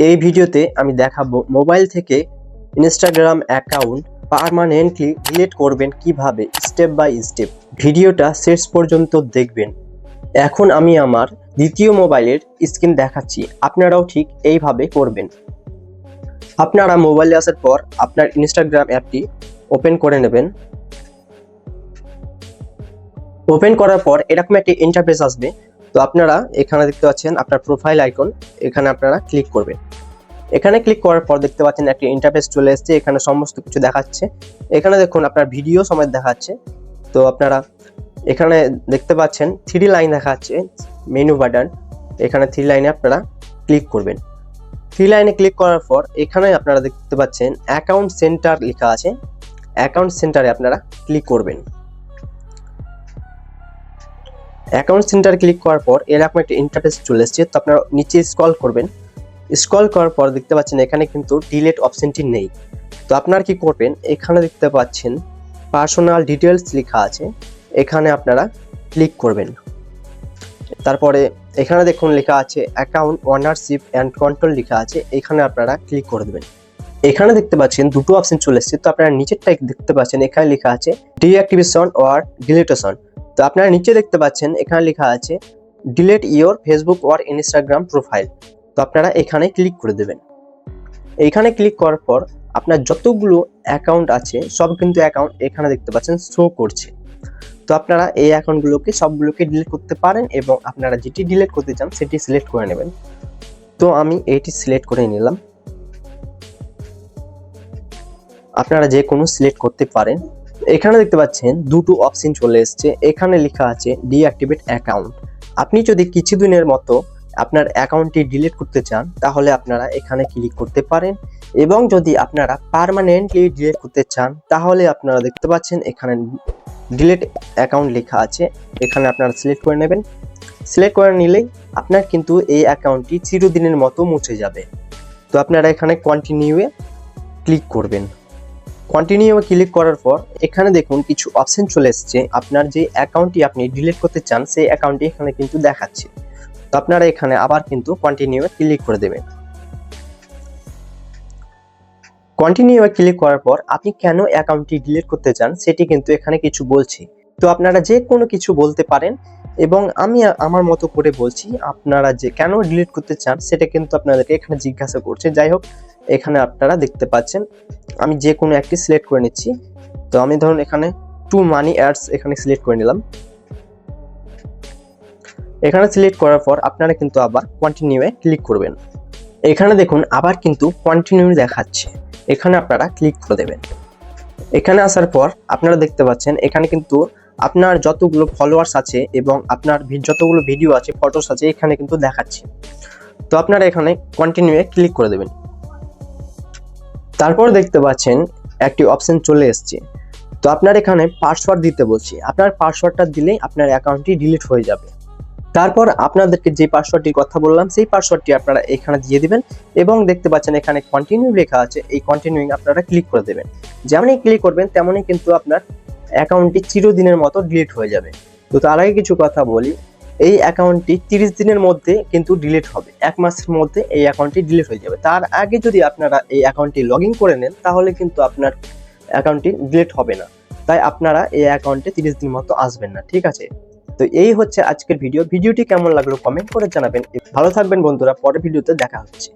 এই ভিডিওতে আমি দেখাবো মোবাইল থেকে ইনস্টাগ্রাম অ্যাকাউন্ট পার্মানেন্টলি ডিলিট করবেন কিভাবে, স্টেপ বাই স্টেপ। ভিডিওটা শেষ পর্যন্ত দেখবেন। এখন আমি আমার দ্বিতীয় মোবাইলের স্ক্রিন দেখাচ্ছি, আপনারাও ঠিক এইভাবে করবেন। আপনারা মোবাইলে আসার পর আপনার ইনস্টাগ্রাম অ্যাপটি ওপেন করে নেবেন। ওপেন করার পর এরকম একটি ইন্টারফেস আসবে। তো আপনারা এখানে দেখতে পাচ্ছেন আপনার প্রোফাইল আইকন, এখানে আপনারা ক্লিক করবেন। এখানে ক্লিক করার পর দেখতে পাচ্ছেন একটি ইন্টারফেস চলে এসেছে, এখানে সমস্ত কিছু দেখাচ্ছে। এখানে দেখুন আপনার ভিডিও সমেত দেখাচ্ছে। তো আপনারা এখানে দেখতে পাচ্ছেন 3 লাইন দেখাচ্ছে মেনু বাটন, এখানে 3 লাইনে আপনারা ক্লিক করবেন। 3 লাইনে ক্লিক করার পর এখানে আপনারা দেখতে পাচ্ছেন অ্যাকাউন্ট সেন্টার লেখা আছে, অ্যাকাউন্ট সেন্টারে আপনারা ক্লিক করবেন। অ্যাকাউন্ট সেন্টার ক্লিক করার পর এরকম একটা ইন্টারফেস চলে এসেছে। তো আপনারা নিচে স্ক্রল করবেন। স্ক্রল করার পর দেখতে পাচ্ছেন এখানে কিন্তু ডিলিট অপশনটি নেই। তো আপনারা কি করবেন, এখানে দেখতে পাচ্ছেন পার্সোনাল ডিটেলস লেখা আছে, এখানে আপনারা ক্লিক করবেন। তারপরে এখানে দেখুন লেখা আছে অ্যাকাউন্ট ওনারশিপ অ্যান্ড কন্ট্রোল লেখা আছে, এখানে আপনারা ক্লিক করে দেবেন। এখানে দেখতে পাচ্ছেন দুটো অপশন চলে এসেছে। তো আপনারা নিচেরটাই দেখতে পাচ্ছেন এখানে লেখা আছে ডিঅ্যাক্টিভেশন অর ডিলিটেশন। তো আপনারা নিচে দেখতে পাচ্ছেন এখানে লেখা আছে delete your Facebook or Instagram profile. তো আপনারা এখানে ক্লিক করে দেবেন। এইখানে ক্লিক করার পর আপনার যতগুলো অ্যাকাউন্ট আছে সব কিন্তু অ্যাকাউন্ট এখানে দেখতে পাচ্ছেন শো করছে। তো আপনারা এই অ্যাকাউন্টগুলোকে সবগুলোকে ডিলিট করতে পারেন এবং আপনারা যেটি ডিলিট করতে চান সেটি সিলেক্ট করে নেবেন। তো আমি এইটি সিলেক্ট করে নিলাম, আপনারা যে কোনো সিলেক্ট করতে পারেন। এখানে দেখতে পাচ্ছেন দুটো অপশন চলে এসেছে, এখানে লেখা আছে ডিঅ্যাক্টিভেট অ্যাকাউন্ট। আপনি যদি কিছুদিনের মতো আপনার অ্যাকাউন্টটি ডিলিট করতে চান তাহলে আপনারা এখানে ক্লিক করতে পারেন, এবং যদি আপনারা পার্মানেন্টলি ডিলিট করতে চান তাহলে আপনারা দেখতে পাচ্ছেন এখানে ডিলিট অ্যাকাউন্ট লেখা আছে, এখানে আপনারা সিলেক্ট করে নেবেন। সিলেক্ট করে নিলেই আপনার কিন্তু এই অ্যাকাউন্টটি চিরদিনের মতো মুছে যাবে। তো আপনারা এখানে কন্টিনিউয়ে ক্লিক করবেন। কন্টিনিউ ক্লিক করার পর এখানে দেখুন কিছু অপশন চলে এসেছে, আপনার যে অ্যাকাউন্টটি আপনি ডিলিট করতে চান সেই অ্যাকাউন্টটি এখানে কিন্তু দেখাচ্ছে। তো আপনারা এখানে আবার কিন্তু কন্টিনিউ ক্লিক করে দেবেন। কন্টিনিউ ক্লিক করার পর আপনি কেন অ্যাকাউন্টটি ডিলিট করতে চান সেটি কিন্তু এখানে কিছু বলছি। তো আপনারা যে কোনো কিছু বলতে পারেন এবং আমি আমার মতো করে বলছি, আপনারা যে কেন ডিলিট করতে চান সেটা কিন্তু আপনাদেরকে এখানে জিজ্ঞাসা করছে। যাই হোক, এখানে আপনারা দেখতে পাচ্ছেন আমি যে কোনো একটি সিলেক্ট করে নিচ্ছি। তো আমি ধরুন এখানে টু মানি অ্যাডস এখানে সিলেক্ট করে নিলাম। এখানে সিলেক্ট করার পর আপনারা কিন্তু আবার কন্টিনিউয়ে ক্লিক করবেন। এখানে দেখুন আবার কিন্তু কন্টিনিউ দেখাচ্ছে, এখানে আপনারা ক্লিক করে দেবেন। এখানে আসার পর আপনারা দেখতে পাচ্ছেন এখানে কিন্তু আপনার যতগুলো ফলোয়ার্স আছে এবং আপনার যতগুলো ভিডিও আছে, ফটোস আছে এখানে কিন্তু দেখাচ্ছে। তো আপনারা এখানে কন্টিনিউয়ে ক্লিক করে দেবেন। তারপর দেখতে পাচ্ছেন একটি অপশন চলে এসছে। তো আপনার এখানে পাসওয়ার্ড দিতে বলছি, আপনার পাসওয়ার্ডটা দিলেই আপনার অ্যাকাউন্টটি ডিলিট হয়ে যাবে। তারপর আপনাদেরকে যে পাসওয়ার্ডটির কথা বললাম সেই পাসওয়ার্ডটি আপনারা এখানে দিয়ে দিবেন এবং দেখতে পাচ্ছেন এখানে কন্টিনিউ লেখা আছে, এই কন্টিনিউইং আপনারা ক্লিক করে দেবেন। যেমনই ক্লিক করবেন তেমনই কিন্তু আপনার অ্যাকাউন্টটি চিরদিনের মতো ডিলিট হয়ে যাবে। তো তার আগে কিছু কথা বলি, এই অ্যাকাউন্টটি 30 দিনের মধ্যে কিন্তু ডিলিট হবে, 1 মাসের মধ্যে এই অ্যাকাউন্টটি ডিলিট হয়ে যাবে। তার আগে যদি আপনারা এই অ্যাকাউন্টটি লগ ইন করে নেন তাহলে কিন্তু আপনার অ্যাকাউন্টটি ডিলিট হবে না। তাই আপনারা এই অ্যাকাউন্টে 30 দিন মতো আসবেন না, ঠিক আছে? তো এই হচ্ছে আজকের ভিডিওটি কেমন লাগলো কমেন্ট করে জানাবেন। ভালো থাকবেন বন্ধুরা, পরের ভিডিওতে দেখা হচ্ছে।